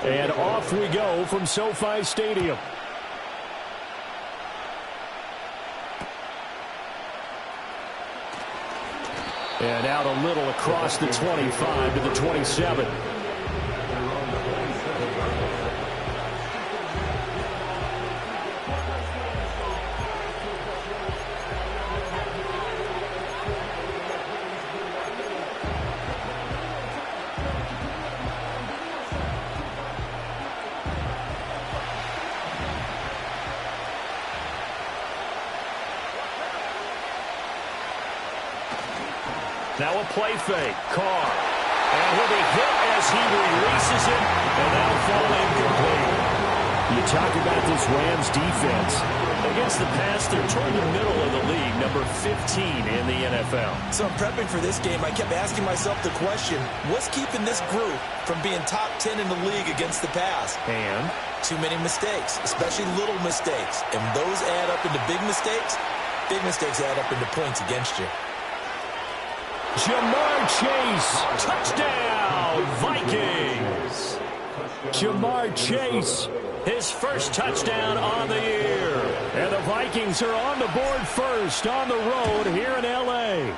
And off we go from SoFi Stadium. And out a little across the 25 to the 27. Now a play fake. Carr. And he'll be hit as he releases it, and that'll fall incomplete. You talk about this Rams defense. Against the pass, they're toward the middle of the league, number 15 in the NFL. So I'm prepping for this game. I kept asking myself the question, what's keeping this group from being top 10 in the league against the pass? And? Too many mistakes, especially little mistakes. And those add up into big mistakes. Big mistakes add up into points against you. Jamar Chase, touchdown, Vikings. Jamar Chase, his first touchdown on the year. And the Vikings are on the board first on the road here in L.A.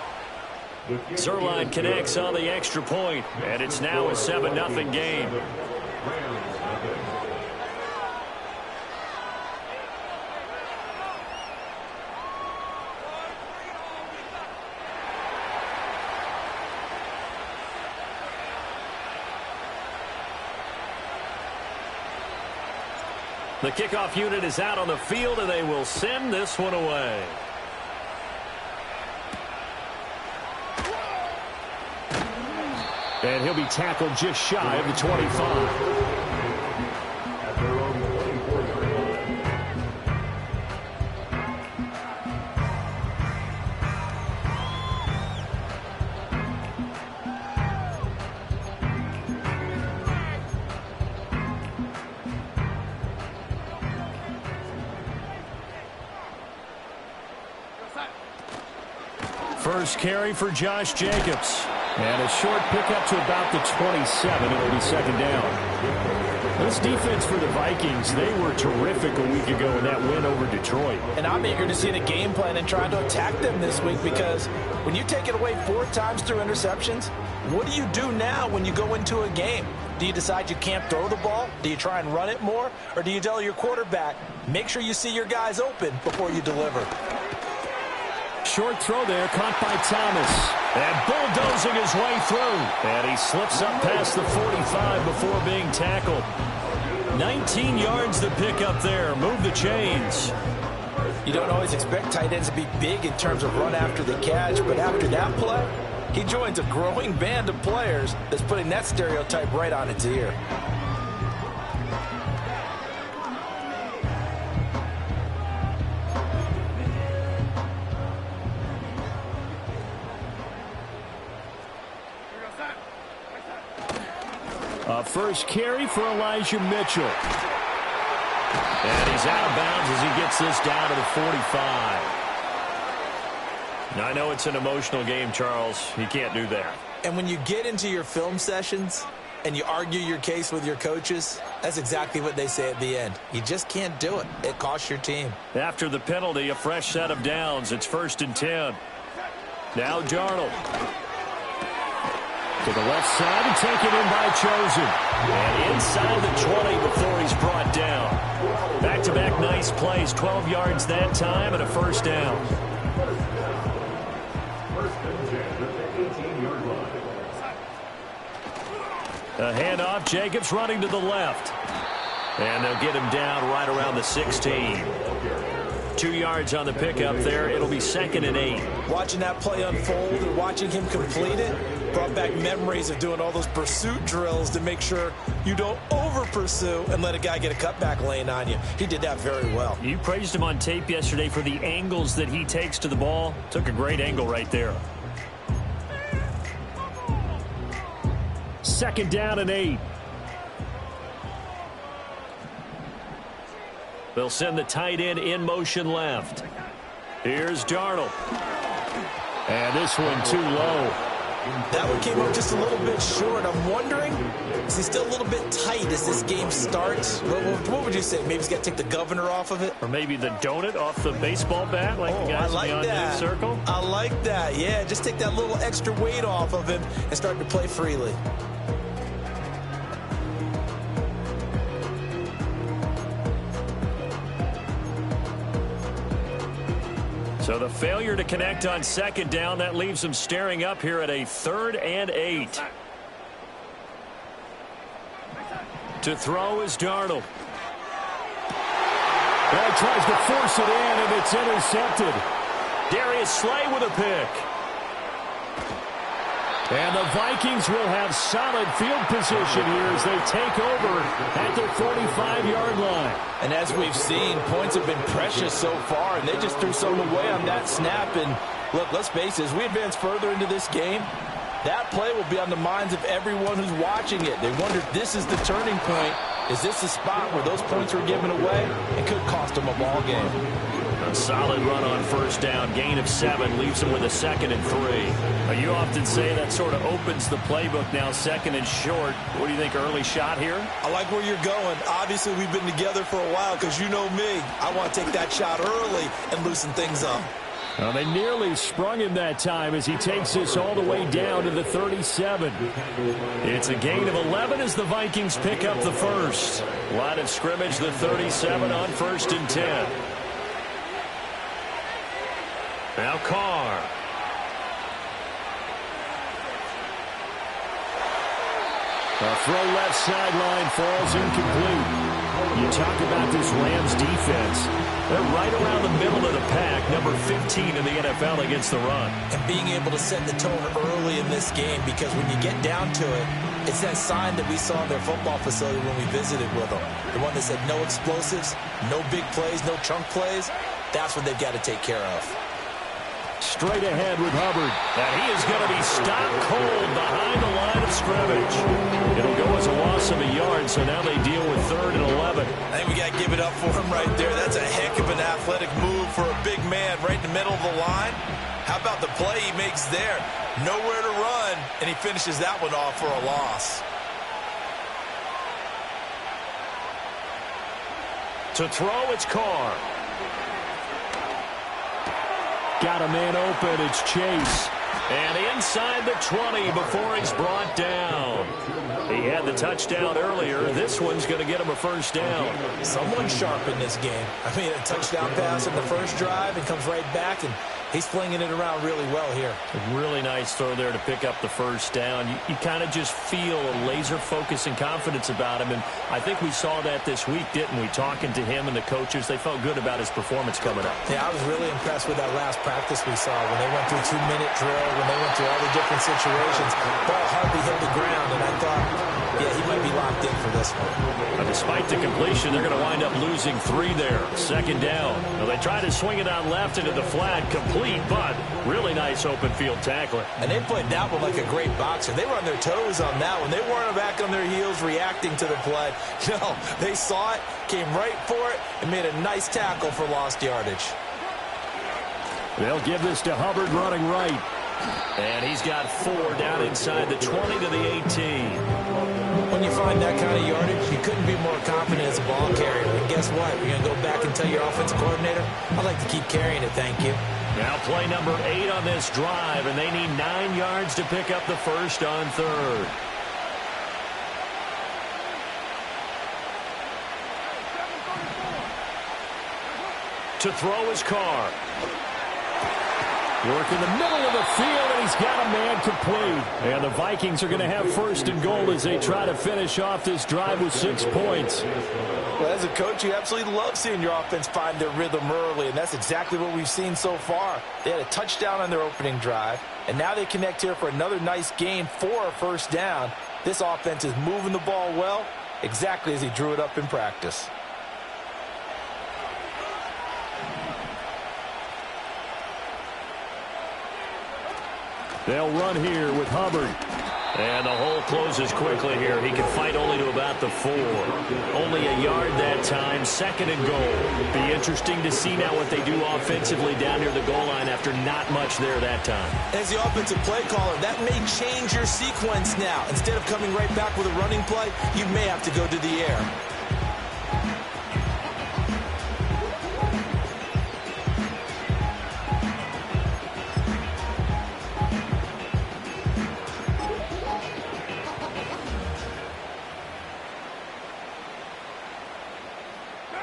Zerline connects on the extra point, and it's now a 7-0 game. The kickoff unit is out on the field, and they will send this one away. And he'll be tackled just shy of the 25. First carry for Josh Jacobs. And a short pickup to about the 27. It'll be second down. This defense for the Vikings, they were terrific a week ago in that win over Detroit. And I'm eager to see the game plan and try to attack them this week, because when you take it away 4 times through interceptions, what do you do now when you go into a game? Do you decide you can't throw the ball? Do you try and run it more? Or do you tell your quarterback, make sure you see your guys open before you deliver? Short throw there, caught by Thomas. And bulldozing his way through. And he slips up past the 45 before being tackled. 19 yards to pick up there. Move the chains. You don't always expect tight ends to be big in terms of run after the catch, but after that play, he joins a growing band of players that's putting that stereotype right on its ear. First carry for Elijah Mitchell. And he's out of bounds as he gets this down to the 45. Now, I know it's an emotional game, Charles. You can't do that. And when you get into your film sessions and you argue your case with your coaches, that's exactly what they say at the end. You just can't do it. It costs your team. After the penalty, a fresh set of downs. It's 1st and 10. Now Darnold. To the left side and taken in by Chosen. And inside the 20 before he's brought down. Back-to-back nice plays. 12 yards that time and a first down. A handoff. Jacobs running to the left. And they'll get him down right around the 16. 2 yards on the pickup there. It'll be 2nd and 8. Watching that play unfold and watching him complete it brought back memories of doing all those pursuit drills to make sure you don't over-pursue and let a guy get a cutback lane on you. He did that very well. You praised him on tape yesterday for the angles that he takes to the ball. Took a great angle right there. 2nd down and 8. They'll send the tight end in motion left. Here's Darnold. And this one too low. That one came up just a little bit short. I'm wondering, is he still a little bit tight as this game starts? What would you say? Maybe he's got to take the governor off of it? Or maybe the donut off the baseball bat like the guys beyond the circle? I like that. Yeah, just take that little extra weight off of him and start to play freely. So the failure to connect on second down, that leaves him staring up here at a 3rd and 8. To throw is Darnold. Well, he tries to force it in, and it's intercepted. Darius Slay with a pick. And the Vikings will have solid field position here as they take over at their 45-yard line. And as we've seen, points have been precious so far, and they just threw some away on that snap. And look, let's face it, as we advance further into this game, that play will be on the minds of everyone who's watching it. They wonder if this is the turning point. Is this the spot where those points were given away? It could cost them a ball game. A solid run on first down, gain of 7, leaves him with a 2nd and 3. Now, you often say that sort of opens the playbook now, 2nd and short. What do you think, early shot here? I like where you're going. Obviously, we've been together for a while because you know me. I want to take that shot early and loosen things up. Well, they nearly sprung him that time as he takes this all the way down to the 37. It's a gain of 11 as the Vikings pick up the first. Line of scrimmage, the 37 on 1st and 10. Now Carr. A throw left sideline falls incomplete. You talk about this Rams defense. They're right around the middle of the pack, number 15 in the NFL against the run. And being able to set the tone early in this game, because when you get down to it, it's that sign that we saw in their football facility when we visited with them. The one that said no explosives, no big plays, no chunk plays. That's what they've got to take care of. Straight ahead with Hubbard. And he is going to be stopped cold behind the line of scrimmage. It'll go as a loss of a yard, so now they deal with 3rd and 11. I think we got to give it up for him right there. That's a heck of an athletic move for a big man right in the middle of the line. How about the play he makes there? Nowhere to run, and he finishes that one off for a loss. To throw, it's Carr. Got a man open. It's Chase. And inside the 20 before he's brought down. He had the touchdown earlier. This one's going to get him a first down. Someone sharp in this game. I mean, a touchdown pass in the first drive and comes right back, and he's flinging it around really well here. A really nice throw there to pick up the first down. You kind of just feel a laser focus and confidence about him, and I think we saw that this week, didn't we? Talking to him and the coaches, they felt good about his performance coming up. Yeah, I was really impressed with that last practice we saw when they went through 2-minute drill, when they went through all the different situations. Ball hardly hit the ground, and I thought, yeah, he might be locked in for this one. But despite the completion, they're going to wind up losing 3 there. 2nd down. Well, they try to swing it out left into the flat, complete, but really nice open field tackling. And they played that one like a great boxer. They were on their toes on that one. They weren't back on their heels reacting to the play. No, they saw it, came right for it, and made a nice tackle for lost yardage. They'll give this to Hubbard running right. And he's got 4 down inside the 20 to the 18. When you find that kind of yardage, you couldn't be more confident as a ball carrier. And guess what? You're going to go back and tell your offensive coordinator, I'd like to keep carrying it, thank you. Now play number 8 on this drive, and they need 9 yards to pick up the first on 3rd. To throw his Carr. Work in the middle of the field, and he's got a man complete. And the Vikings are going to have 1st and goal as they try to finish off this drive with 6 points. Well, as a coach, you absolutely love seeing your offense find their rhythm early, and that's exactly what we've seen so far. They had a touchdown on their opening drive, and now they connect here for another nice gain for a first down. This offense is moving the ball well, exactly as he drew it up in practice. They'll run here with Hubbard. And the hole closes quickly here. He can fight only to about the 4. Only a yard that that time. 2nd and goal. Be interesting to see now what they do offensively down near the goal line after not much there that time. As the offensive play caller, that may change your sequence now. Instead of coming right back with a running play, you may have to go to the air.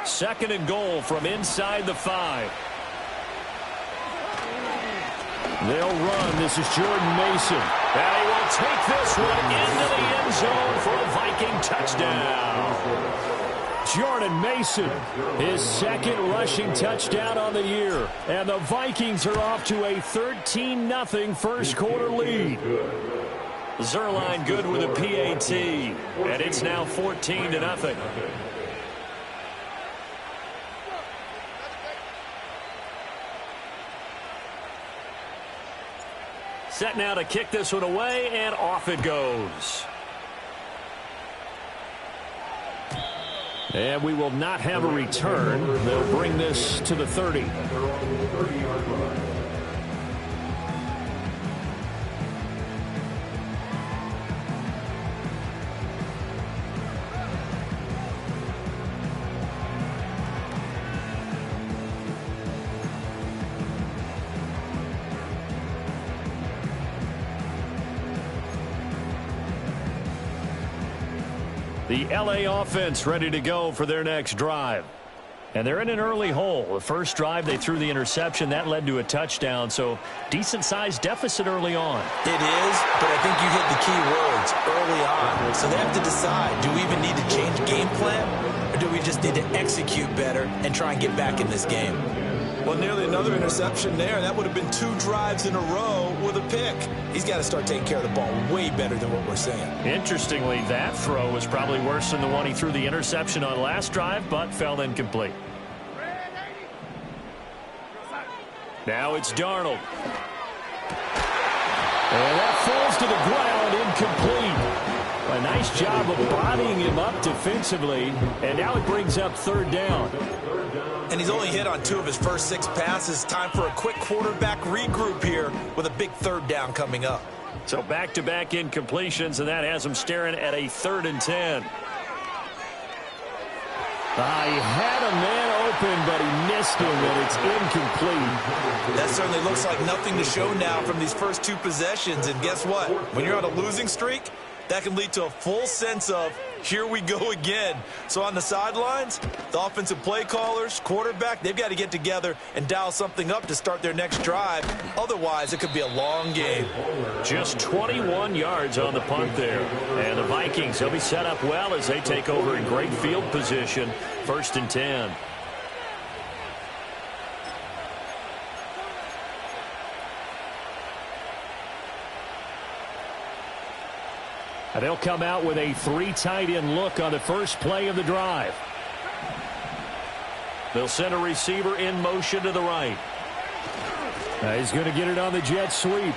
Second and goal from inside the 5. They'll run. This is Jordan Mason. And he will take this one into the end zone for a Viking touchdown. Jordan Mason, his 2nd rushing touchdown on the year. And the Vikings are off to a 13-0 first quarter lead. Zerline good with a PAT. And it's now 14-0. Set now to kick this one away, and off it goes. And we will not have a return. They'll bring this to the 30. The LA offense ready to go for their next drive. And they're in an early hole. The first drive, they threw the interception. That led to a touchdown. So decent-sized deficit early on. It is, but I think you hit the key words early on. So they have to decide, do we even need to change game plan? Or do we just need to execute better and try and get back in this game? Well, nearly another interception there. That would have been 2 drives in a row with a pick. He's got to start taking care of the ball way better than what we're seeing. Interestingly, that throw was probably worse than the one he threw the interception on last drive, but fell incomplete. Now it's Darnold. And that falls to the ground, incomplete. A nice job of bodying him up defensively, and now it brings up 3rd down. And he's only hit on 2 of his first 6 passes. Time for a quick quarterback regroup here with a big 3rd down coming up. So back-to-back incompletions, and that has him staring at a 3rd and 10. He had a man open, but he missed him, and it's incomplete. That certainly looks like nothing to show now from these first 2 possessions. And guess what? When you're on a losing streak, that can lead to a full sense of, here we go again. So on the sidelines, the offensive play callers, quarterback, they've got to get together and dial something up to start their next drive. Otherwise, it could be a long game. Just 21 yards on the punt there. And the Vikings, they'll be set up well as they take over in great field position. 1st and 10. And they'll come out with a 3 tight end look on the first play of the drive. They'll send a receiver in motion to the right. He's going to get it on the jet sweep.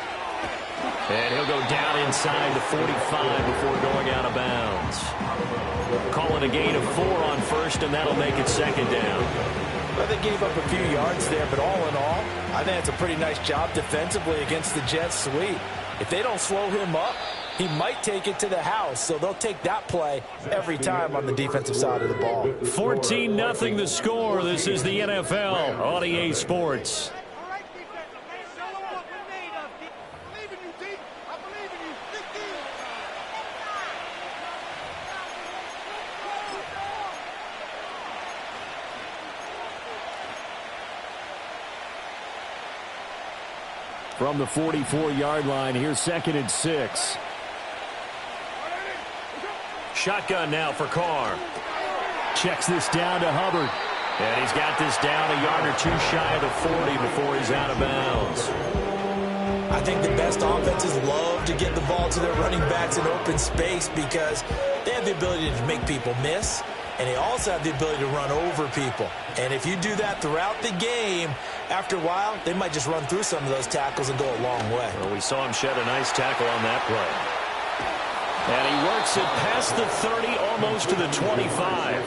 And he'll go down inside the 45 before going out of bounds. Calling a gain of 4 on 1st, and that'll make it 2nd down. Well, they gave up a few yards there, but all in all, I think it's a pretty nice job defensively against the jet sweep. If they don't slow him up, he might take it to the house, so they'll take that play every time on the defensive side of the ball. 14-0 the score. This is the NFL on EA Sports. From the 44-yard line, here's 2nd and 6. Shotgun now for Carr. Checks this down to Hubbard. And he's got this down a yard or 2 shy of the 40 before he's out of bounds. I think the best offenses love to get the ball to their running backs in open space because they have the ability to make people miss, and they also have the ability to run over people. And if you do that throughout the game, after a while, they might just run through some of those tackles and go a long way. Well, we saw him shed a nice tackle on that play. And he works it past the 30, almost to the 25.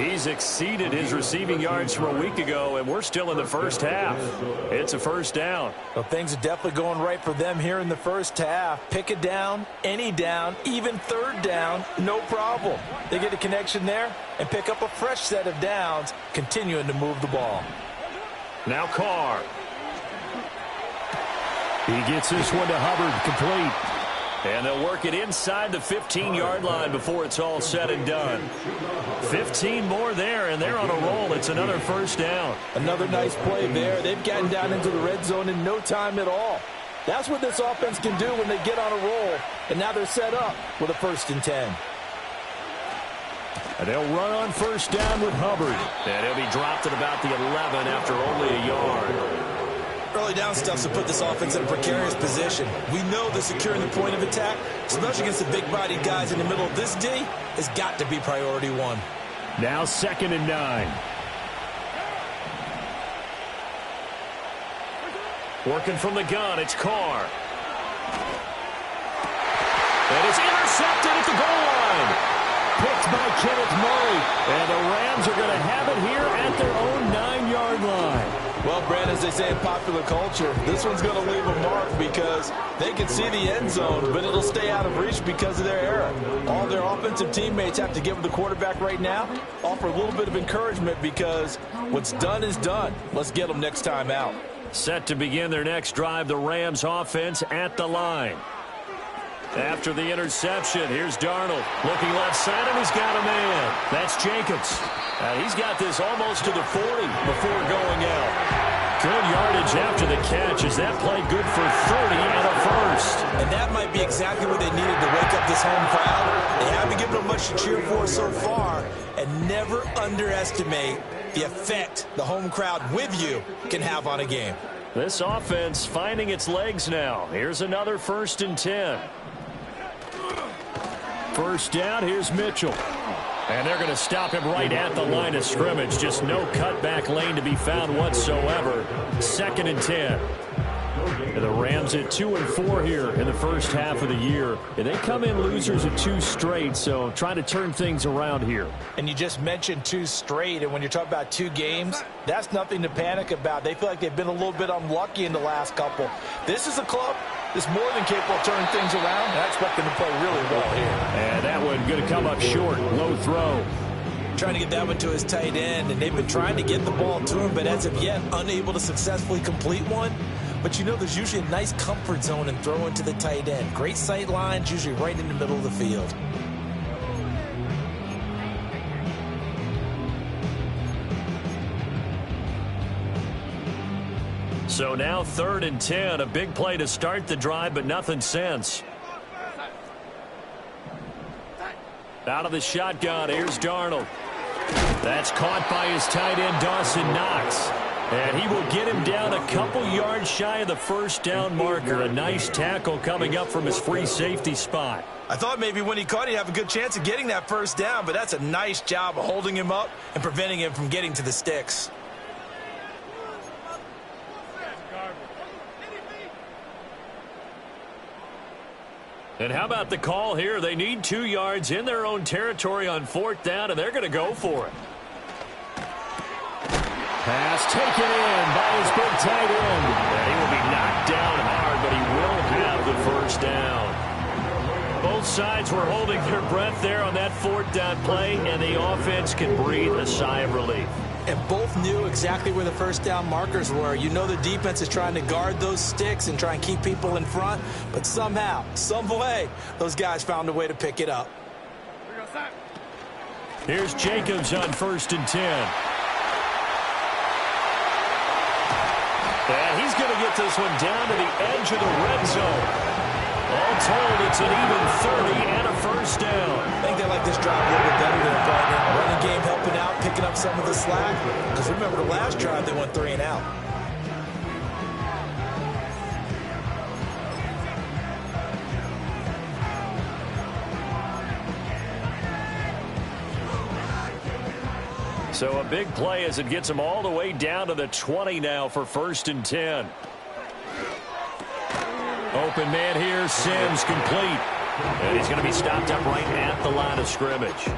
He's exceeded his receiving yards from a week ago, and we're still in the first half. It's a first down. Well, things are definitely going right for them here in the first half. Pick a down, any down, even third down, no problem. They get a connection there and pick up a fresh set of downs, continuing to move the ball. Now Carr. He gets this one to Hubbard, complete. And they'll work it inside the 15-yard line before it's all said and done. 15 more there, and they're on a roll. It's another first down. Another nice play there. They've gotten down into the red zone in no time at all. That's what this offense can do when they get on a roll. And now they're set up with a 1st and 10. And they'll run on first down with Hubbard. And he'll be dropped at about the 11 after only a yard. Early down stuff to put this offense in a precarious position. We know that securing the point of attack, especially against the big-bodied guys in the middle of this D, has got to be priority one. Now 2nd and 9. Working from the gun, it's Carr. And it's intercepted at the goal line. Picked by Kenneth Murray. And the Rams are going to have it here at their own 9-yard line. Well, Brad, as they say in popular culture, this one's going to leave a mark because they can see the end zone, but it'll stay out of reach because of their error. All their offensive teammates have to give the quarterback right now, offer a little bit of encouragement because what's done is done. Let's get them next time out. Set to begin their next drive, the Rams offense at the line. After the interception, here's Darnold. Looking left side, and he's got a man. That's Jacobs. He's got this almost to the 40 before going out. Good yardage after the catch as that played good for 30 and a first. And that might be exactly what they needed to wake up this home crowd. They haven't given them much to cheer for so far, and never underestimate the effect the home crowd with you can have on a game. This offense finding its legs now. Here's another 1st and 10. First down, here's Mitchell. And they're going to stop him right at the line of scrimmage. Just no cutback lane to be found whatsoever. 2nd and 10. And the Rams at 2-4 here in the first half of the year. And they come in losers of 2 straight, so trying to turn things around here. And you just mentioned 2 straight, and when you're talking about 2 games, that's nothing to panic about. They feel like they've been a little bit unlucky in the last couple. This is a club that's more than capable of turning things around, and I expect them to play really well here. And that one going to come up short. Low throw. Trying to get that one to his tight end, and they've been trying to get the ball to him, but as of yet, unable to successfully complete one. But you know there's usually a nice comfort zone in throwing to the tight end. Great sight lines, usually right in the middle of the field. So now 3rd and 10. A big play to start the drive, but nothing since. Out of the shotgun, here's Darnold. That's caught by his tight end, Dawson Knox. And he will get him down a couple yards shy of the first down marker. A nice tackle coming up from his free safety spot. I thought maybe when he caught, he'd have a good chance of getting that first down, but that's a nice job of holding him up and preventing him from getting to the sticks. And how about the call here? They need 2 yards in their own territory on 4th down, and they're going to go for it. Pass taken in by his big tight end. And he will be knocked down hard, but he will have the first down. Both sides were holding their breath there on that 4th down play, and the offense can breathe a sigh of relief. And both knew exactly where the first down markers were. You know the defense is trying to guard those sticks and try and keep people in front, but somehow, some way, those guys found a way to pick it up. Here's Jacobs on 1st and 10. And he's going to get this one down to the edge of the red zone. All told, it's an even 30 and a first down. I think they like this drive a little bit better than a partner. Running game helping out, picking up some of the slack. Because remember the last drive, they went 3 and out. So a big play as it gets him all the way down to the 20 now for 1st and 10. Open man here, Sims complete. And he's going to be stopped up right at the line of scrimmage.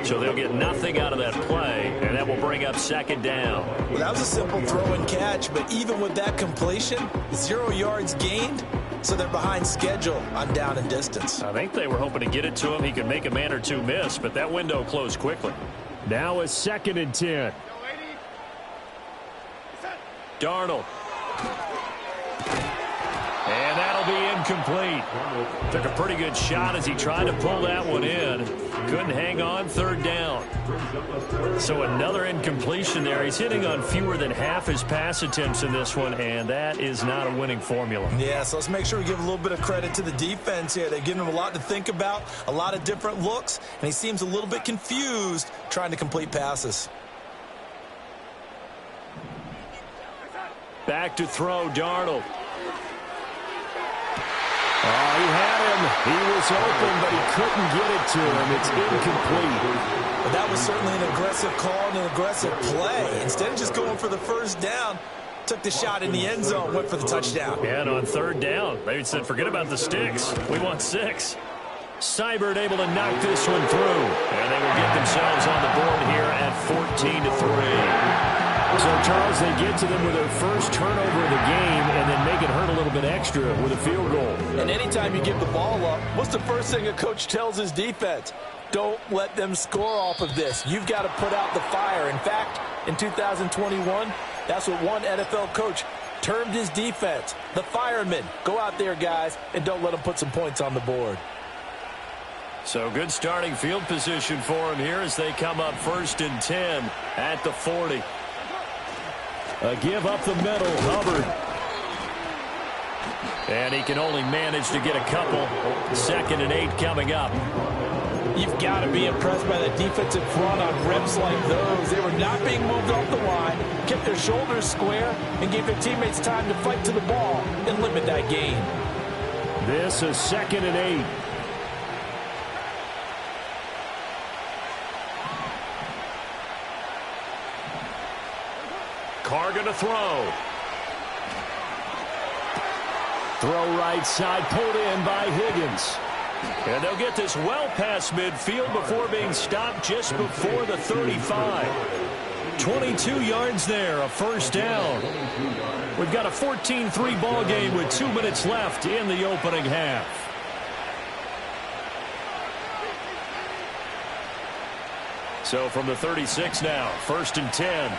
So they'll get nothing out of that play, and that will bring up second down. Well, that was a simple throw and catch, but even with that completion, 0 yards gained, so they're behind schedule on down and distance. I think they were hoping to get it to him. He could make a man or two miss, but that window closed quickly. Now a 2nd and 10. Darnold. And that'll be incomplete. Took a pretty good shot as he tried to pull that one in. Couldn't hang on, 3rd down. So another incompletion there. He's hitting on fewer than half his pass attempts in this one, and that is not a winning formula. Yeah, so let's make sure we give a little bit of credit to the defense here. They're giving him a lot to think about, a lot of different looks, and he seems a little bit confused trying to complete passes. Back to throw, Darnold. Oh, he had him. He was open, but he couldn't get it to him. It's incomplete. But that was certainly an aggressive call and an aggressive play. Instead of just going for the 1st down, took the shot in the end zone, went for the touchdown. And on 3rd down, they said, forget about the sticks. We want 6. Seibert able to knock this one through. And they will get themselves on the board here at 14-3. So, Charles, they get to them with their first turnover of the game and then make it hurt a little bit extra with a field goal. And anytime you give the ball up, what's the first thing a coach tells his defense? Don't let them score off of this. You've got to put out the fire. In fact, in 2021, that's what one NFL coach termed his defense, the firemen. Go out there, guys, and don't let them put some points on the board. So good starting field position for him here as they come up 1st and 10 at the 40. A give up the middle, Hubbard. And he can only manage to get a couple. 2nd and 8 coming up. You've got to be impressed by the defensive front on reps like those. They were not being moved off the line, kept their shoulders square, and gave their teammates time to fight to the ball and limit that gain. This is 2nd and 8. Carr going to throw. Throw right side, pulled in by Higgins. And they'll get this well past midfield before being stopped just before the 35. 22 yards there, a 1st down. We've got a 14-3 ball game with 2 minutes left in the opening half. So from the 36 now, 1st and 10.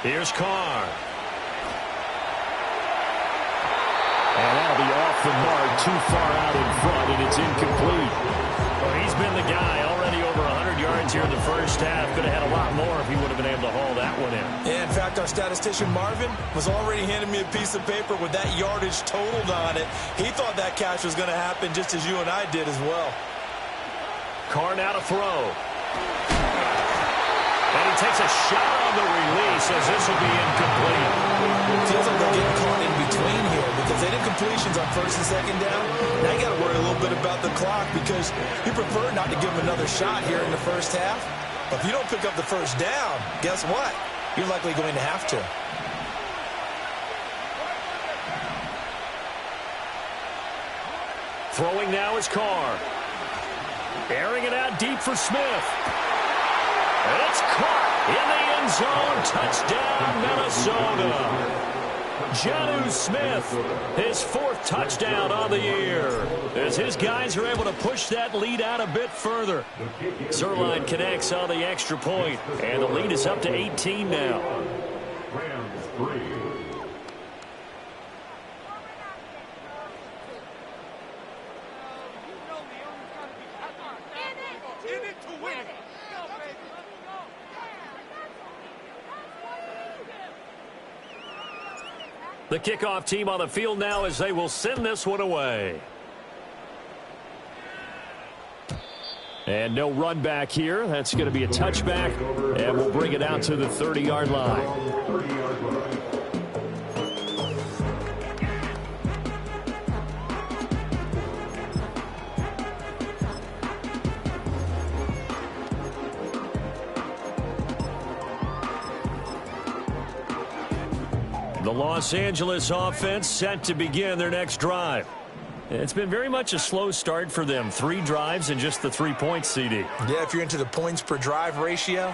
Here's Carr. And that'll be off the mark, too far out in front, and it's incomplete. Well, he's been the guy already over 100 yards here in the 1st half. Could have had a lot more if he would have been able to haul that one in. Yeah, in fact, our statistician Marvin was already handing me a piece of paper with that yardage totaled on it. He thought that catch was going to happen just as you and I did as well. Carr now to throw. And he takes a shot on the release as this will be incomplete. It feels like they're getting caught in between here because they did completions on 1st and 2nd down. Now you got to worry a little bit about the clock because you prefer not to give them another shot here in the 1st half. But if you don't pick up the 1st down, guess what? You're likely going to have to. Throwing now is Carr. Airing it out deep for Smith. And it's caught in the end zone. Touchdown, Minnesota. Jonnu Smith, his 4th touchdown on the year, as his guys are able to push that lead out a bit further. Zerline connects on the extra point, and the lead is up to 18 now. The kickoff team on the field now as they will send this one away. And no run back here. That's going to be a touchback, and we'll bring it out to the 30-yard line. The Los Angeles offense set to begin their next drive. It's been very much a slow start for them. 3 drives and just the 3 points, CD. Yeah, if you're into the points per drive ratio,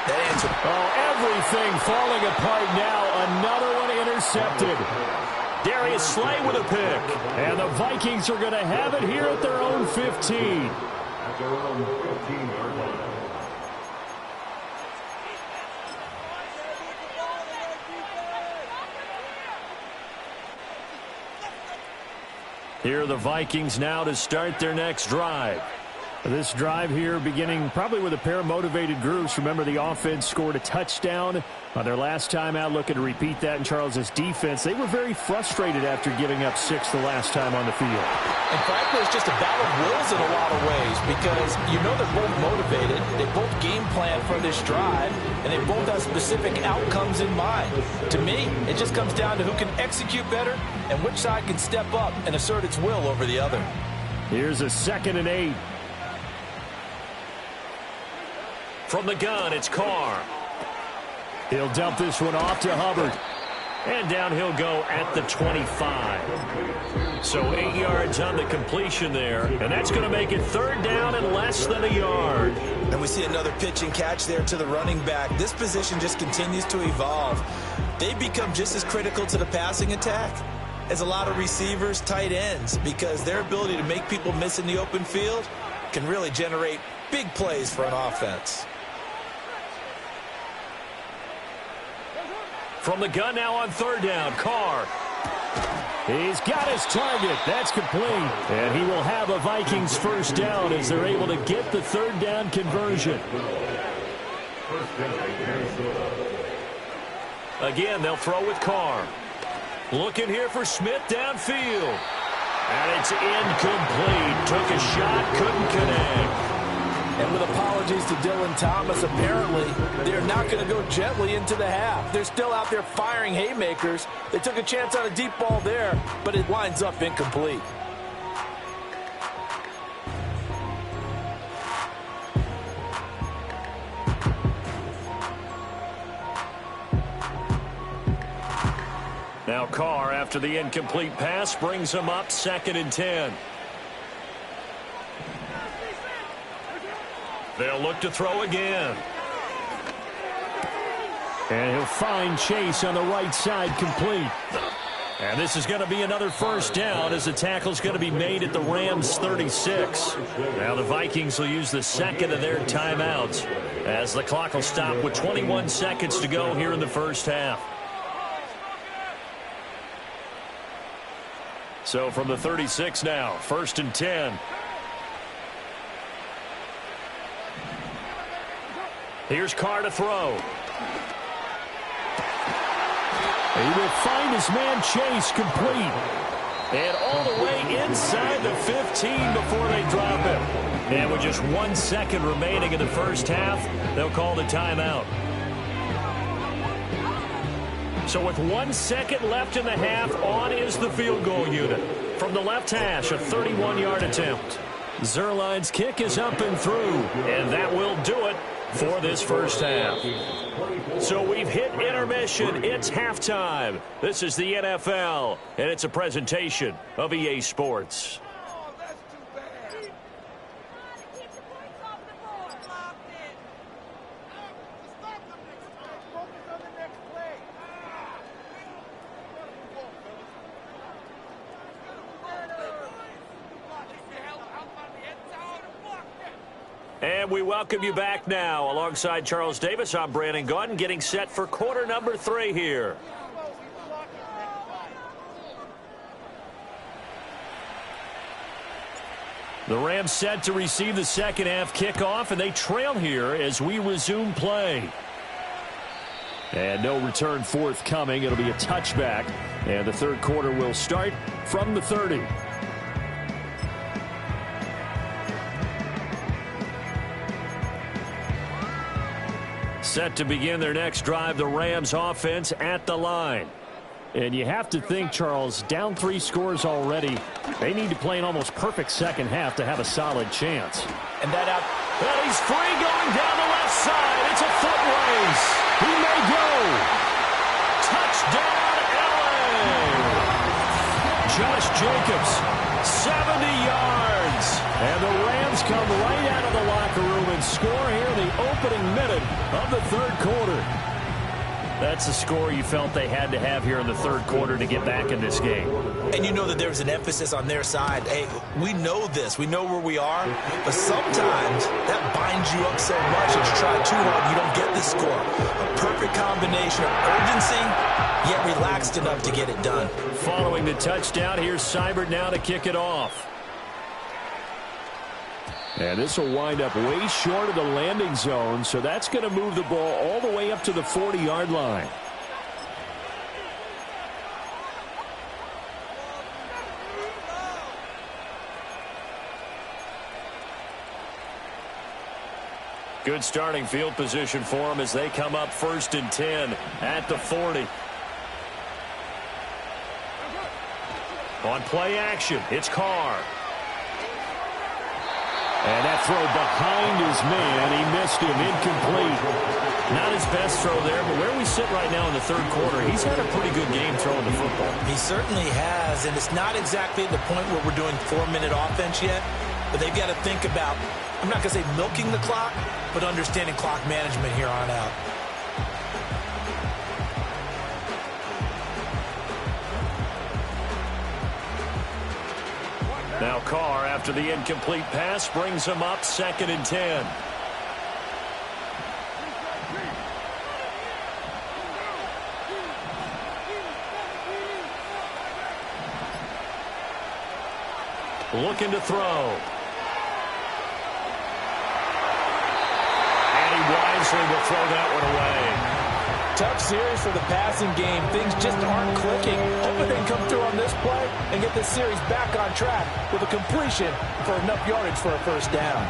that answer. Oh, everything falling apart now. Another one intercepted. Darius Slay with a pick. And the Vikings are going to have it here at their own 15. At their own 15-yard line. Here are the Vikings now to start their next drive. This drive here beginning probably with a pair of motivated groups. Remember, the offense scored a touchdown on their last time out. Looking to repeat that in Charles's defense. They were very frustrated after giving up 6 the last time on the field. And frankly, it's just a battle of wills in a lot of ways because you know they're both motivated. They both game plan for this drive, and they both have specific outcomes in mind. To me, it just comes down to who can execute better and which side can step up and assert its will over the other. Here's a 2nd and 8. From the gun, it's Carr. He'll dump this one off to Hubbard. And down he'll go at the 25. So 8 yards on the completion there. And that's going to make it 3rd down and less than a yard. And we see another pitch and catch there to the running back. This position just continues to evolve. They become just as critical to the passing attack as a lot of receivers, tight ends, because their ability to make people miss in the open field can really generate big plays for an offense. From the gun now on 3rd down, Carr. He's got his target. That's complete. And he will have a Vikings 1st down as they're able to get the 3rd down conversion. Again, they'll throw with Carr. Looking here for Smith downfield. And it's incomplete. Took a shot, couldn't connect. And with apologies to Dylan Thomas, apparently they're not going to go gently into the half. They're still out there firing haymakers. They took a chance on a deep ball there, but it winds up incomplete. Now Carr, after the incomplete pass, brings him up 2nd and 10. They'll look to throw again. And he'll find Chase on the right side, complete. And this is going to be another 1st down as the tackle's going to be made at the Rams' 36. Now the Vikings will use the 2nd of their timeouts as the clock will stop with 21 seconds to go here in the 1st half. So from the 36 now, 1st and 10. Here's Carr to throw. He will find his man Chase, complete. And all the way inside the 15 before they drop him. And with just 1 second remaining in the 1st half, they'll call the timeout. So with 1 second left in the half, on is the field goal unit. From the left hash, a 31-yard attempt. Zerline's kick is up and through, and that will do it for this 1st half. So we've hit intermission. It's halftime. This is the NFL, and it's a presentation of EA Sports. And we welcome you back now. Alongside Charles Davis, I'm Brandon Gaudin, getting set for quarter number 3 here. The Rams set to receive the 2nd half kickoff, and they trail here as we resume play. And no return forthcoming. It'll be a touchback, and the 3rd quarter will start from the 30. Set to begin their next drive, the Rams offense at the line. And you have to think, Charles, down 3 scores already. They need to play an almost perfect 2nd half to have a solid chance. And that out. Well, he's free going down the left side. It's a foot race. He may go. Touchdown, LA. Josh Jacobs 70 yards. And the Rams come right out of the locker room and score here in the opening minute of the third quarter. That's the score you felt they had to have here in the third quarter to get back in this game. And you know that there was an emphasis on their side. Hey, we know this. We know where we are. But sometimes that binds you up so much that you try too hard, you don't get the score. A perfect combination of urgency, yet relaxed enough to get it done. Following the touchdown, here's Seibert now to kick it off. And this will wind up way short of the landing zone, so that's going to move the ball all the way up to the 40-yard line. Good starting field position for them as they come up 1st and 10 at the 40. On play action, it's Carr. And that throw behind his man, he missed him, incomplete. Not his best throw there, but where we sit right now in the third quarter, he's had a pretty good game throwing the football. He certainly has, and it's not exactly at the point where we're doing 4-minute offense yet, but they've got to think about, I'm not going to say milking the clock, but understanding clock management here on out. Now Carr, after the incomplete pass, brings him up 2nd and 10. Looking to throw. And he wisely will throw that one away. Tough series for the passing game. Things just aren't clicking. Hoping they can come through on this play and get this series back on track with a completion for enough yardage for a first down.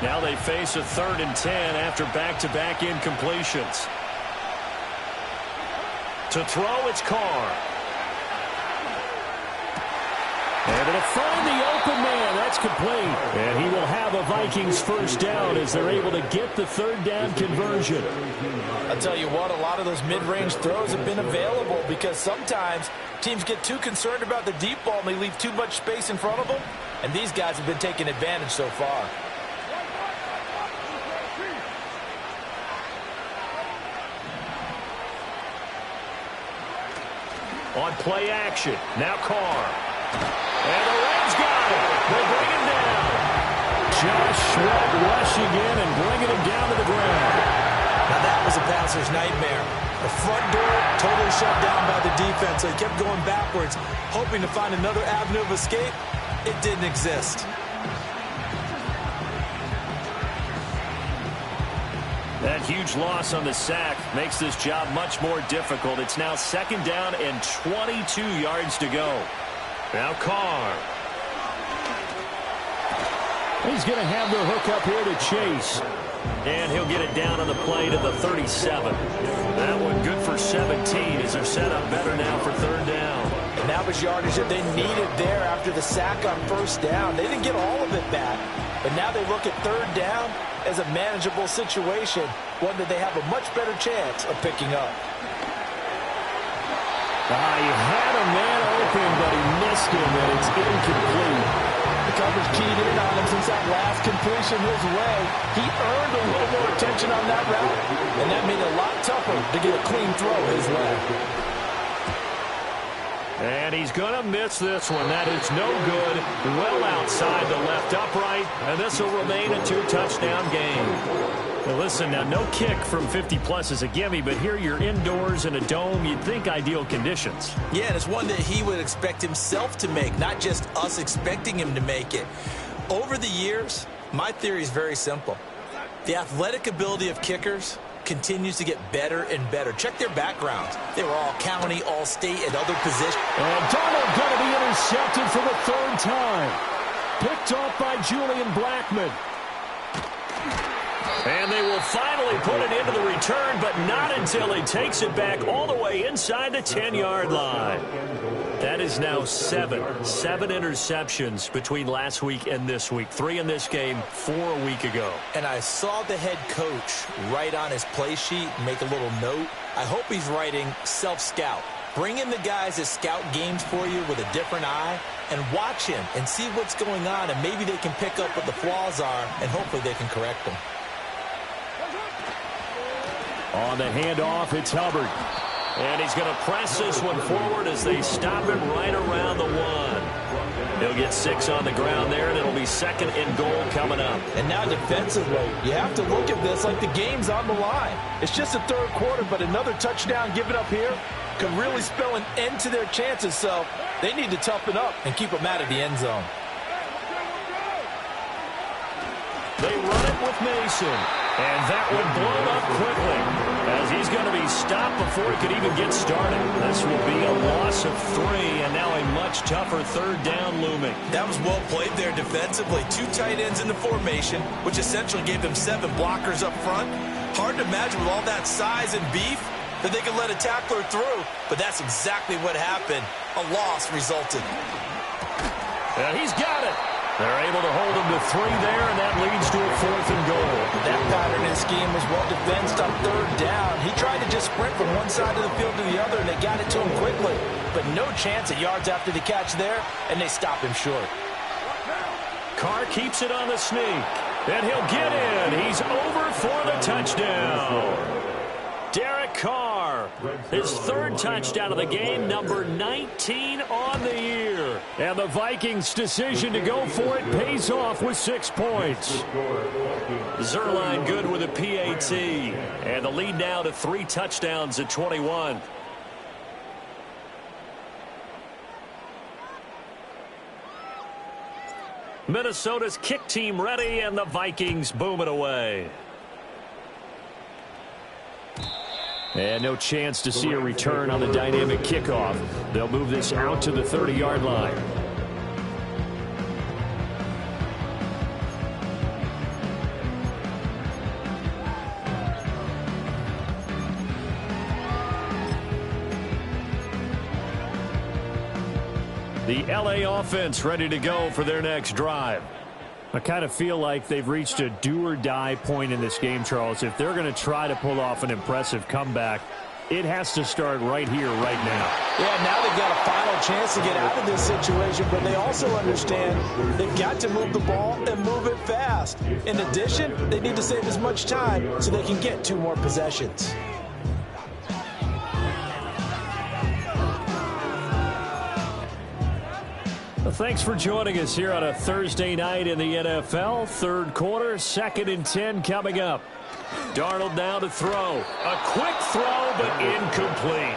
Now they face a 3rd and 10 after back-to-back incompletions. To throw, it's Carr. And it'll find the open man. That's complete. And he will have a Vikings first down as they're able to get the 3rd down conversion. I'll tell you what, a lot of those mid-range throws have been available because sometimes teams get too concerned about the deep ball and they leave too much space in front of them. And these guys have been taking advantage so far. On play action, now Carr. And the Rams got it. They bring him down. Josh Sweat rushing in and bringing him down to the ground. Now that was a passer's nightmare. The front door totally shut down by the defense, so he kept going backwards, hoping to find another avenue of escape. It didn't exist. That huge loss on the sack makes this job much more difficult. It's now 2nd down and 22 yards to go. Now Carr. He's going to have the hook up here to Chase. And he'll get it down on the play to the 37. That one good for 17 as they're set up better now for 3rd down. And that was yardage that they needed there after the sack on 1st down. They didn't get all of it back. But now they look at 3rd down as a manageable situation, one that they have a much better chance of picking up. He had a man open, but he missed him, and it's incomplete. The coverage keyed in on him since that last completion his way. He earned a little more attention on that route, and that made it a lot tougher to get a clean throw his way. And he's going to miss this one. That is no good. Well outside the left upright, and this will remain a 2-touchdown game. Well, listen, now no kick from 50-plus is a gimme, but here you're indoors in a dome. You'd think ideal conditions. Yeah, and it's one that he would expect himself to make, not just us expecting him to make it. Over the years, my theory is very simple. The athletic ability of kickers continues to get better and better. Check their backgrounds. They were all county, all state, and other positions. And Donald going to be intercepted for the 3rd time. Picked off by Julian Blackman. And they will finally put it into the return, but not until he takes it back all the way inside the 10-yard line. That is now 7 interceptions between last week and this week. 3 in this game, 4 a week ago. And I saw the head coach write on his play sheet, make a little note. I hope he's writing self-scout. Bring in the guys that scout games for you with a different eye and watch him and see what's going on, and maybe they can pick up what the flaws are, and hopefully they can correct them. On the handoff, it's Hubbard. And he's going to press this one forward as they stop him right around the 1. He'll get 6 on the ground there, and it'll be 2nd and goal coming up. And now defensively, you have to look at this like the game's on the line. It's just the 3rd quarter, but another touchdown given up here could really spell an end to their chances, so they need to toughen up and keep them out of the end zone. They run it with Mason, and that one blown up quickly as he's going to be stopped before he could even get started. This will be a loss of 3, and now a much tougher 3rd down looming. That was well played there defensively. 2 tight ends in the formation, which essentially gave them 7 blockers up front. Hard to imagine with all that size and beef that they could let a tackler through, but that's exactly what happened. A loss resulted. And he's got it. They're able to hold him to 3 there, and that leads to a 4th and goal. That pattern and scheme was well defensed on 3rd down. He tried to just sprint from one side of the field to the other, and they got it to him quickly. But no chance at yards after the catch there, and they stop him short. Carr keeps it on the sneak, and he'll get in. He's over for the touchdown. Derek Carr, his 3rd touchdown of the game, number 19 on the year. And the Vikings' decision to go for it pays off with 6 points. Zerline good with a PAT. And the lead now to 3 touchdowns at 21. Minnesota's kick team ready, and the Vikings boom it away. And no chance to see a return on the dynamic kickoff. They'll move this out to the 30-yard line. The LA offense ready to go for their next drive. I kind of feel like they've reached a do-or-die point in this game, Charles. If they're going to try to pull off an impressive comeback, it has to start right here, right now. Yeah, now they've got a final chance to get out of this situation, but they also understand they've got to move the ball and move it fast. In addition, they need to save as much time so they can get 2 more possessions. Well, thanks for joining us here on a Thursday night in the NFL. 3rd quarter, 2nd and 10 coming up. Darnold now to throw. A quick throw, but incomplete.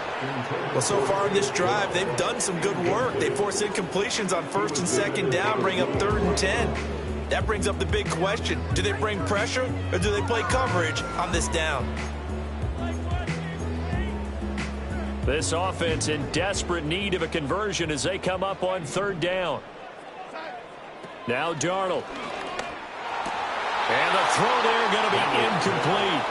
Well, so far in this drive, they've done some good work. They force incompletions on 1st and 2nd down, bring up 3rd and 10. That brings up the big question. Do they bring pressure, or do they play coverage on this down? This offense in desperate need of a conversion as they come up on 3rd down. Now Darnold. And the throw there going to be incomplete.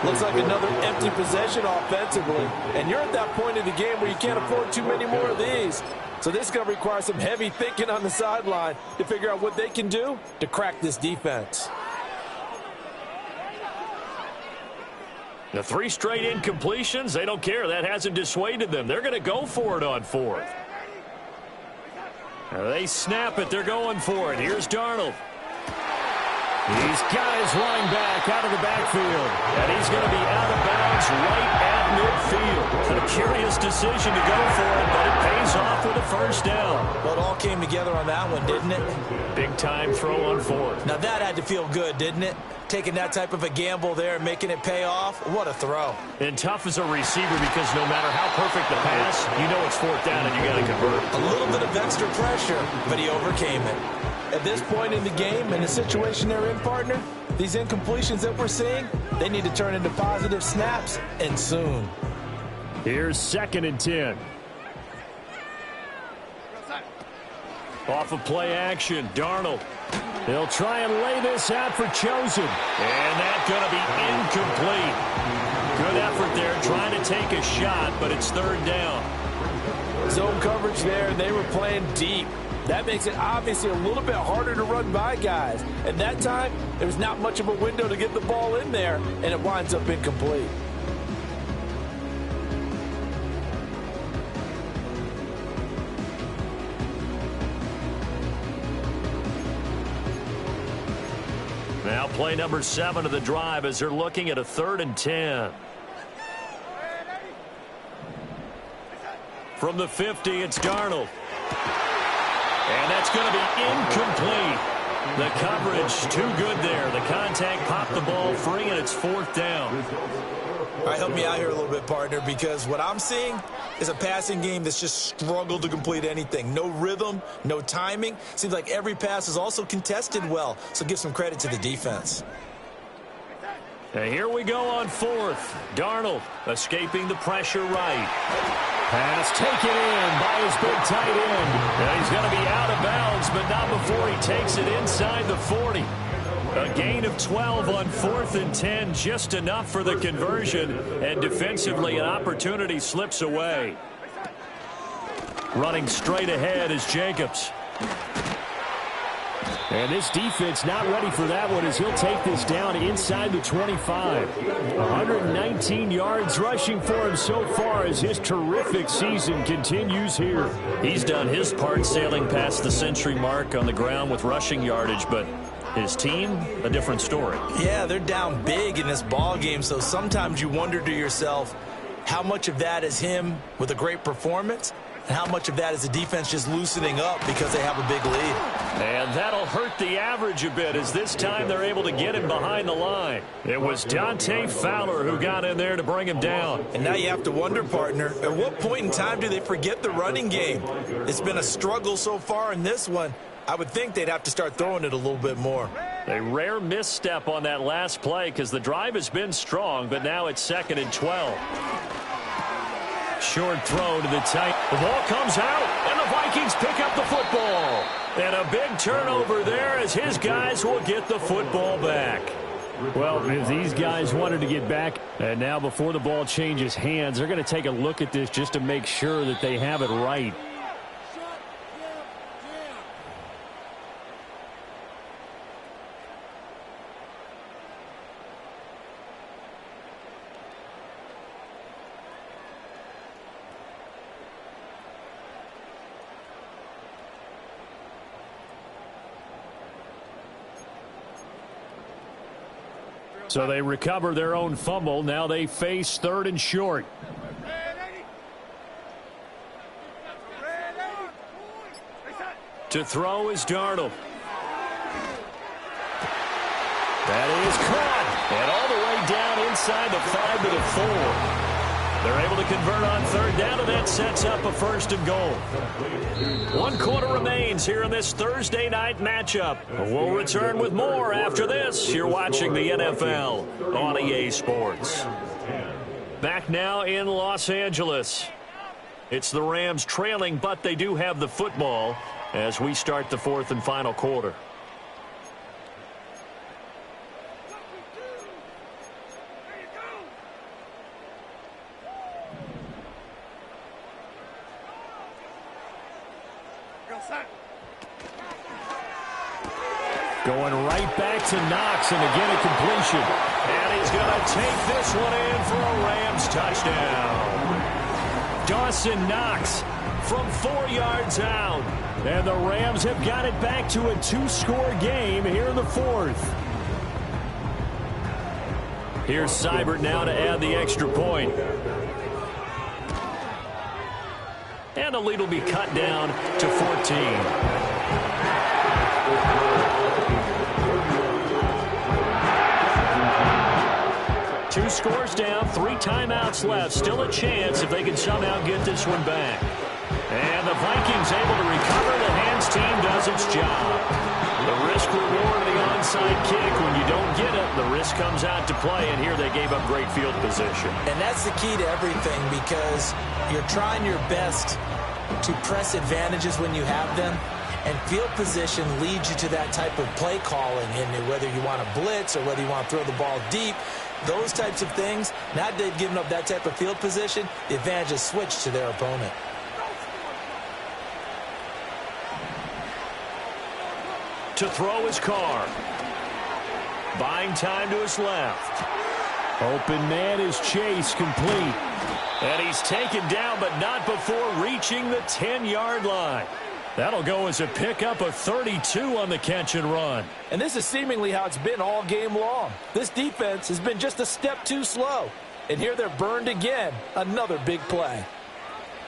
Looks like another empty possession offensively. And you're at that point in the game where you can't afford too many more of these. So this is going to require some heavy thinking on the sideline to figure out what they can do to crack this defense. The 3 straight incompletions, they don't care. That hasn't dissuaded them. They're going to go for it on 4th. They snap it. They're going for it. Here's Darnold. He's got his running back out of the backfield. And he's going to be out of bounds right at midfield. A curious decision to go for it, but it pays off with a 1st down. Well, it all came together on that one, didn't it? Big time throw on 4th. Now that had to feel good, didn't it? Taking that type of a gamble there and making it pay off. What a throw. And tough as a receiver because no matter how perfect the pass, you know it's 4th down and you got to convert. A little bit of extra pressure, but he overcame it. At this point in the game, in the situation they're in, partner, these incompletions that we're seeing, they need to turn into positive snaps, and soon. Here's 2nd and 10. Off of play action, Darnold. He'll try and lay this out for Chosen. And that's going to be incomplete. Good effort there trying to take a shot, but it's 3rd down. Zone coverage there, and they were playing deep. That makes it obviously a little bit harder to run by guys. At that time, there was not much of a window to get the ball in there, and it winds up incomplete. Now play number 7 of the drive as they're looking at a 3rd and 10. From the 50, it's Darnold. And that's going to be incomplete. The coverage too good there. The contact popped the ball free, and it's 4th down. All right, help me out here a little bit, partner, because what I'm seeing is a passing game that's just struggled to complete anything. No rhythm, no timing. Seems like every pass is also contested well, so give some credit to the defense. And here we go on 4th. Darnold escaping the pressure right. Pass taken in by his big tight end. And he's going to be out of bounds, but not before he takes it inside the 40. A gain of 12 on 4th and 10, just enough for the conversion. And defensively, an opportunity slips away. Running straight ahead is Jacobs. And this defense not ready for that one as he'll take this down inside the 25. 119 yards rushing for him so far as his terrific season continues here. He's done his part sailing past the century mark on the ground with rushing yardage, but his team, a different story. Yeah, they're down big in this ball game, so sometimes you wonder to yourself how much of that is him with a great performance and how much of that is the defense just loosening up because they have a big lead. And that'll hurt the average a bit as this time they're able to get him behind the line. It was Dante Fowler who got in there to bring him down. And now you have to wonder, partner, at what point in time do they forget the running game? It's been a struggle so far in this one. I would think they'd have to start throwing it a little bit more. A rare misstep on that last play because the drive has been strong, but now it's 2nd and 12. Short throw to the tight. The ball comes out, and the Vikings pick up the football. And a big turnover there as his guys will get the football back. Well, if these guys wanted to get back, and now before the ball changes hands, they're going to take a look at this just to make sure that they have it right. So they recover their own fumble. Now they face 3rd and short. To throw is Darnold. That is caught. And all the way down inside the 5 to the 4. They're able to convert on 3rd down, and that sets up a 1st and goal. 1 quarter remains here in this Thursday night matchup. We'll return with more after this. You're watching the NFL on EA Sports. Back now in Los Angeles. It's the Rams trailing, but they do have the football as we start the 4th and final quarter. Going right back to Knox, and again a completion. And he's going to take this one in for a Rams touchdown. Dawson Knox from 4 yards out. And the Rams have got it back to a 2-score game here in the 4th. Here's Seibert now to add the extra point. And the lead will be cut down to 14. 2 scores down, 3 timeouts left. Still a chance if they can somehow get this one back. And the Vikings able to recover. The hands team does its job. The risk-reward of the onside kick. When you don't get it, the risk comes out to play. And here they gave up great field position. And that's the key to everything because you're trying your best to press advantages when you have them. And field position leads you to that type of play calling. And whether you want to blitz or whether you want to throw the ball deep, those types of things, now that they've given up that type of field position, the advantage is switched to their opponent. To throw his Carr. Buying time to his left. Open man is Chase, complete. And he's taken down, but not before reaching the 10-yard line. That'll go as a pickup of 32 on the catch and run. And this is seemingly how it's been all game long. This defense has been just a step too slow. And here they're burned again. Another big play.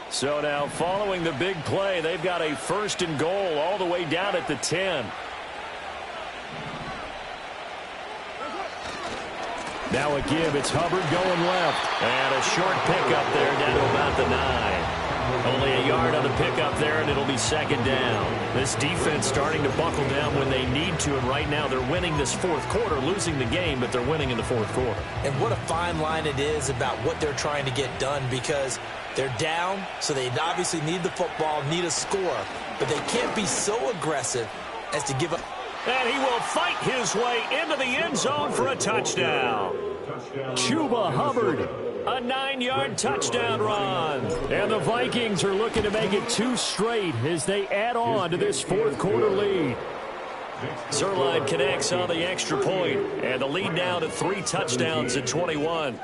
So now following the big play, they've got a 1st and goal all the way down at the 10. Now a give. It's Hubbard going left. And a short pickup there down to about the 9. Only a yard on the pickup there, and it'll be 2nd down. This defense starting to buckle down when they need to, and right now they're winning this 4th quarter, losing the game, but they're winning in the 4th quarter. And what a fine line it is about what they're trying to get done, because they're down, so they obviously need the football, need a score, but they can't be so aggressive as to give up. And he will fight his way into the end zone for a touchdown. Chuba Hubbard, a 9-yard touchdown run. And the Vikings are looking to make it 2 straight as they add on to this 4th quarter lead. Zerline connects on the extra point, and the lead now to 3 touchdowns at 21.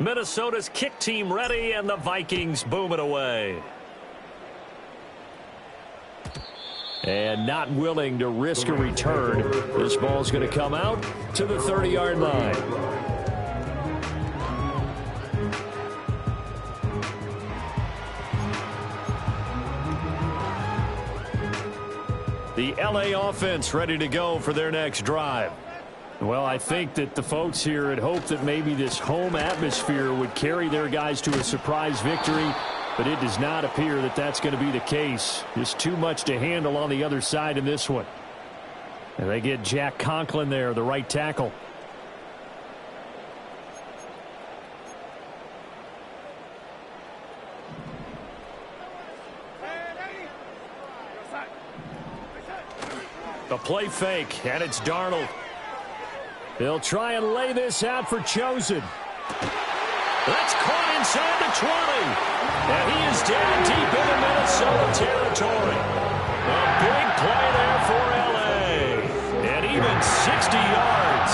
Minnesota's kick team ready, and the Vikings boom it away. And not willing to risk a return. This ball's going to come out to the 30-yard line. The LA offense ready to go for their next drive. Well, I think that the folks here had hoped that maybe this home atmosphere would carry their guys to a surprise victory, but it does not appear that that's going to be the case. Just too much to handle on the other side in this one. And they get Jack Conklin there, the right tackle. A play fake, and it's Darnold. They'll try and lay this out for Chosen. That's caught inside the 20. And he is down deep into Minnesota territory. A big play there for L.A. And even 60 yards.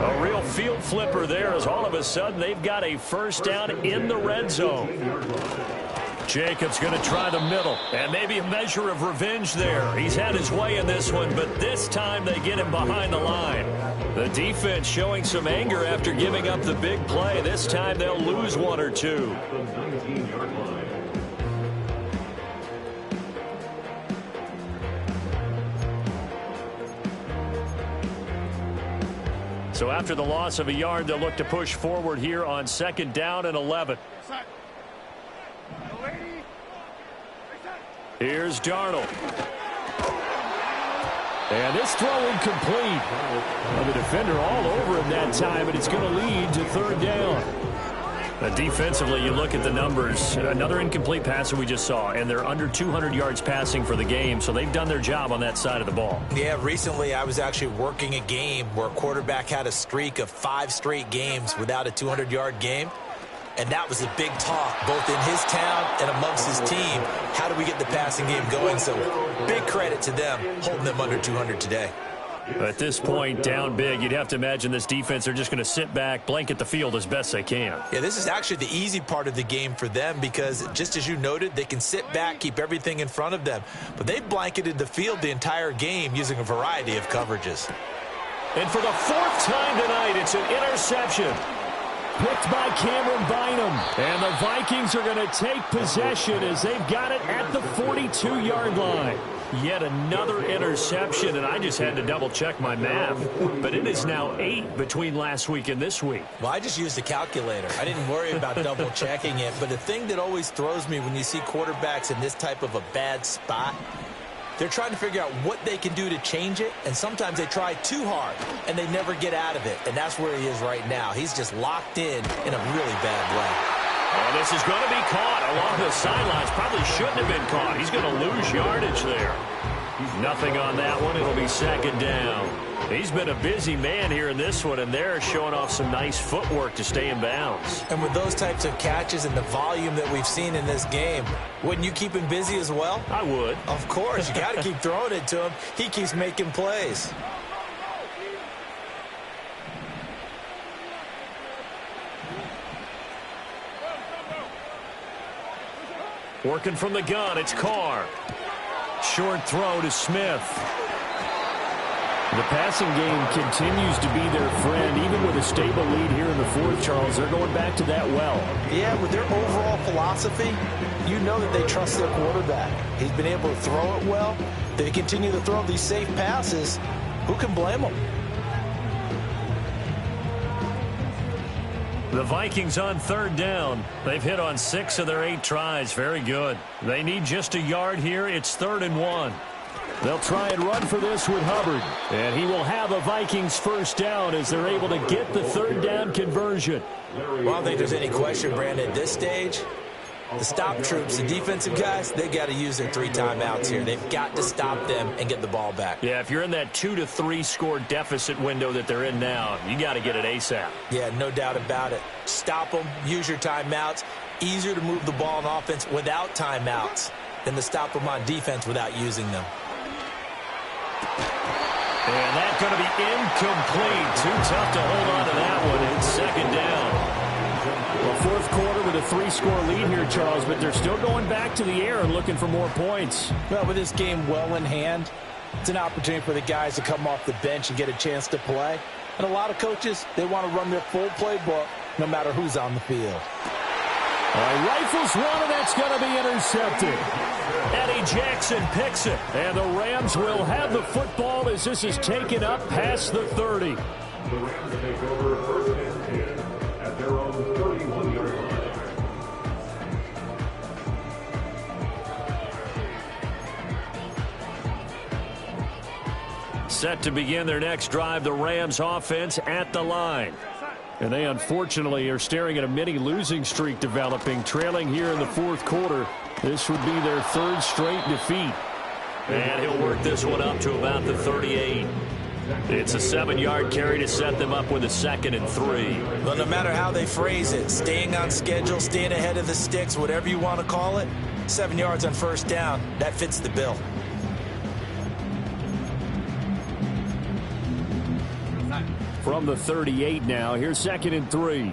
A real field flipper there as all of a sudden they've got a 1st down in the red zone. Jacobs going to try the middle, and maybe a measure of revenge there. He's had his way in this one, but this time they get him behind the line. The defense showing some anger after giving up the big play. This time they'll lose 1 or 2. So after the loss of a yard, they'll look to push forward here on 2nd down and 11. Here's Darnold. And this throw incomplete. Well, the defender all over him that time, but it's going to lead to 3rd down. Defensively, you look at the numbers. Another incomplete pass that we just saw, and they're under 200 yards passing for the game, so they've done their job on that side of the ball. Yeah, recently I was actually working a game where a quarterback had a streak of 5 straight games without a 200-yard game. And that was a big talk, both in his town and amongst his team. How do we get the passing game going? So big credit to them, holding them under 200 today. At this point, down big, you'd have to imagine this defense, they're just going to sit back, blanket the field as best they can. Yeah, this is actually the easy part of the game for them because, just as you noted, they can sit back, keep everything in front of them. But they've blanketed the field the entire game using a variety of coverages. And for the 4th time tonight, it's an interception. Picked by Cameron Bynum. And the Vikings are going to take possession as they've got it at the 42-yard line. Yet another interception, and I just had to double-check my math. But it is now 8 between last week and this week. Well, I just used a calculator. I didn't worry about double-checking it. But the thing that always throws me when you see quarterbacks in this type of a bad spot, they're trying to figure out what they can do to change it, and sometimes they try too hard, and they never get out of it. And that's where he is right now. He's just locked in a really bad way. And this is going to be caught along the sidelines. Probably shouldn't have been caught. He's going to lose yardage there. Nothing on that one. It'll be second down. He's been a busy man here in this one, and they're showing off some nice footwork to stay in bounds. And with those types of catches and the volume that we've seen in this game, wouldn't you keep him busy as well? I would. Of course. You got to keep throwing it to him. He keeps making plays. Working from the gun, it's Carr. Short throw to Smith. The passing game continues to be their friend. Even with a stable lead here in the fourth, Charles, they're going back to that well. Yeah, with their overall philosophy, you know that they trust their quarterback. He's been able to throw it well. They continue to throw these safe passes. Who can blame them? The Vikings on third down. They've hit on 6 of their 8 tries. Very good. They need just a yard here. It's 3rd and 1. They'll try and run for this with Hubbard. And he will have a Vikings first down as they're able to get the third down conversion. Well, I don't think there's any question, Brandon, at this stage. The stop troops, the defensive guys, they got to use their 3 timeouts here. They've got to stop them and get the ball back. Yeah, if you're in that 2 to 3 score deficit window that they're in now, you got to get it ASAP. Yeah, no doubt about it. Stop them, use your timeouts. Easier to move the ball on offense without timeouts than to stop them on defense without using them. And that's going to be incomplete. Too tough to hold on to that one. It's second down. Well, fourth quarter with a 3-score lead here, Charles, but they're still going back to the air and looking for more points. Well, with this game well in hand, it's an opportunity for the guys to come off the bench and get a chance to play. And a lot of coaches, they want to run their full playbook no matter who's on the field. Rifles one, and that's going to be intercepted. Eddie Jackson picks it. And the Rams will have the football as this is taken up past the 30. The Rams take over 1st and 10 at their own 31-yard line. Set to begin their next drive, the Rams offense at the line. And they unfortunately are staring at a mini losing streak developing, trailing here in the fourth quarter. This would be their 3rd straight defeat. And he'll work this one up to about the 38. It's a 7-yard carry to set them up with a 2nd and 3. Well, no matter how they phrase it, staying on schedule, staying ahead of the sticks, whatever you want to call it, 7 yards on first down, that fits the bill. From the 38 now, here's 2nd and 3.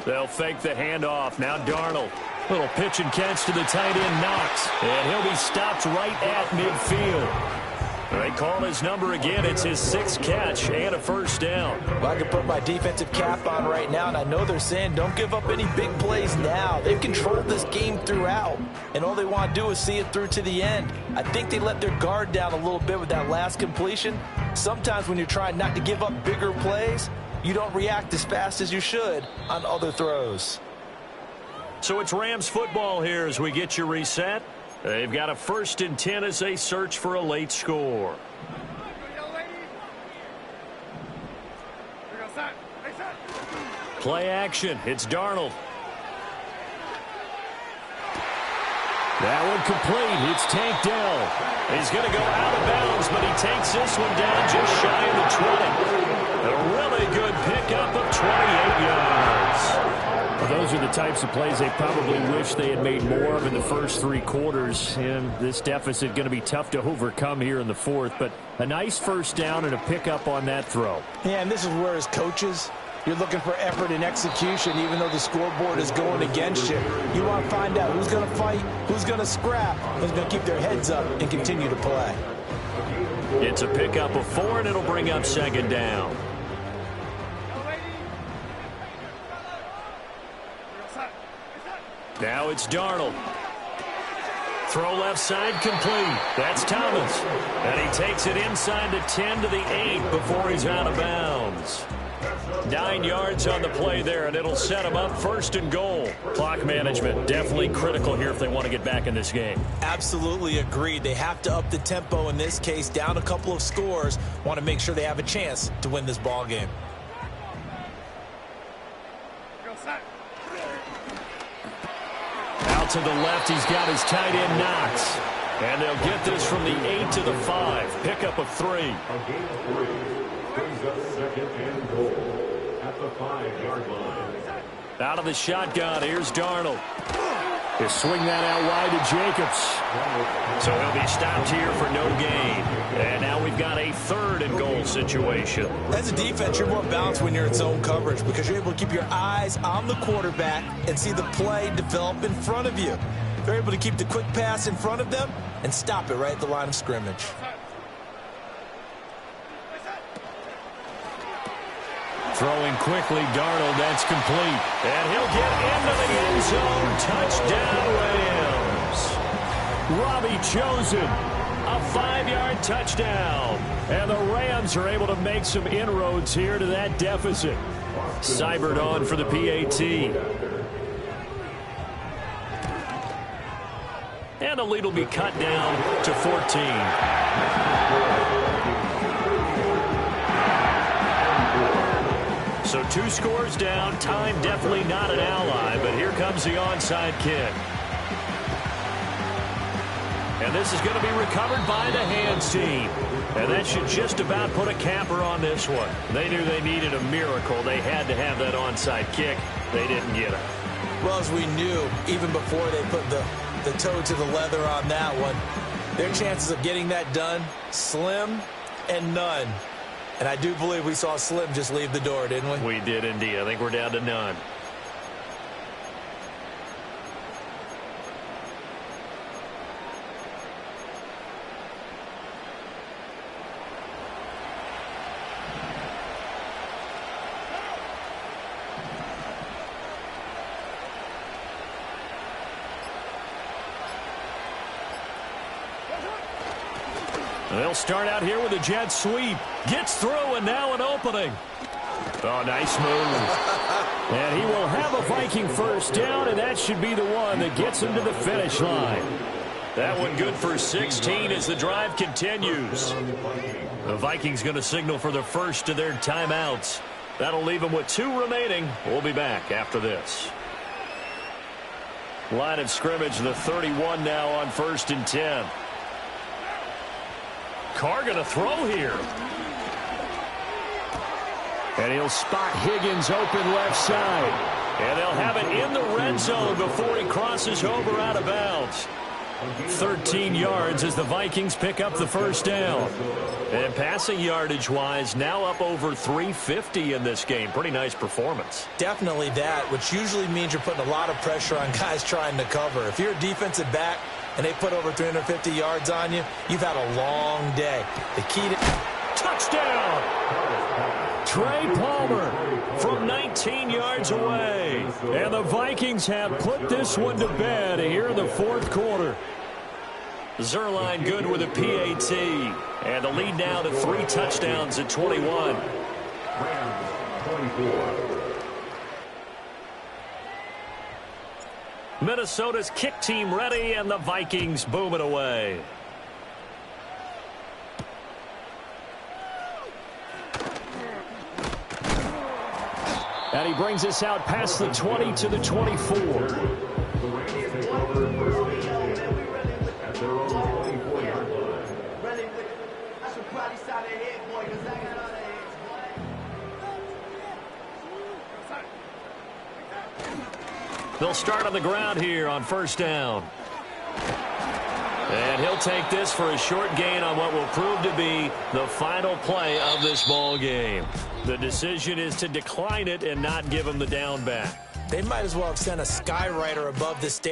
They'll fake the handoff. Now Darnold. Little pitch and catch to the tight end, Knox. And he'll be stopped right at midfield. They call his number again. It's his 6th catch and a first down. Well, I can put my defensive cap on right now, and I know they're saying don't give up any big plays now. They've controlled this game throughout, and all they want to do is see it through to the end. I think they let their guard down a little bit with that last completion. Sometimes when you're trying not to give up bigger plays, you don't react as fast as you should on other throws. So it's Rams football here as we get you reset. They've got a 1st and 10 as they search for a late score. Play action. It's Darnold. That one complete. It's tanked down. He's going to go out of bounds, but he takes this one down just shy of the 20. A really good pickup of 28 yards. Well, those are the types of plays they probably wish they had made more of in the first 3 quarters. And this deficit going to be tough to overcome here in the fourth. But a nice first down and a pickup on that throw. Yeah, and this is where as coaches, you're looking for effort and execution, even though the scoreboard is going against you. You want to find out who's going to fight, who's going to scrap, who's going to keep their heads up and continue to play. It's a pickup of 4, and it'll bring up 2nd down. Now it's Darnold. Throw left side complete. That's Thomas. And he takes it inside the 10 to the 8 before he's out of bounds. 9 yards on the play there, and it'll set him up 1st and goal. Clock management definitely critical here if they want to get back in this game. Absolutely agreed. They have to up the tempo in this case, down a couple of scores. Want to make sure they have a chance to win this ball game. to the left. He's got his tight end Knox. And they'll get this from the 8 to the 5. Pickup of 3. A gain of 3 brings up 2nd and goal at the 5-yard line. Out of the shotgun, here's Darnold. He'll swing that out wide to Jacobs. So he'll be stopped here for no gain. And now we've got a 3rd and goal situation. As a defense, you're more balanced when you're in zone coverage because you're able to keep your eyes on the quarterback and see the play develop in front of you. They're able to keep the quick pass in front of them and stop it right at the line of scrimmage. Throwing quickly, Darnold, that's complete. And he'll get into the end zone. Touchdown, Rams. Robbie Chosen, a 5-yard touchdown. And the Rams are able to make some inroads here to that deficit. Seibert on for the PAT. And the lead will be cut down to 14. So 2 scores down. Time definitely not an ally, but here comes the onside kick. And this is going to be recovered by the hands team. And that should just about put a capper on this one. They knew they needed a miracle. They had to have that onside kick. They didn't get it. Well, as we knew, even before they put the toe to the leather on that one, their chances of getting that done, slim and none. And I do believe we saw Slim just leave the door, didn't we? We did indeed. I think we're down to none. They'll start out here with a jet sweep. Gets through, and now an opening. Oh, nice move. And he will have a Viking first down, and that should be the one that gets him to the finish line. That one good for 16 as the drive continues. The Vikings going to signal for the first of their timeouts. That'll leave them with 2 remaining. We'll be back after this. Line of scrimmage, the 31 now on 1st and 10. Carr going to throw here. And he'll spot Higgins open left side. And they'll have it in the red zone before he crosses over out of bounds. 13 yards as the Vikings pick up the first down. And passing yardage-wise, now up over 350 in this game. Pretty nice performance. Definitely that, which usually means you're putting a lot of pressure on guys trying to cover. If you're a defensive back and they put over 350 yards on you, you've had a long day. The key to... Touchdown! Trey Palmer from 19 yards away. And the Vikings have put this one to bed here in the 4th quarter. Zerline good with a PAT. And the lead now to 3 touchdowns at 21. Rams 24. Minnesota's kick team ready, and the Vikings boom it away. And he brings us out past the 20 to the 24. The Rams take over 1st and 10 at their own 24-yard line. They'll start on the ground here on 1st down. And he'll take this for a short gain on what will prove to be the final play of this ball game. The decision is to decline it and not give him the down back. They might as well have sent a skywriter above the stadium.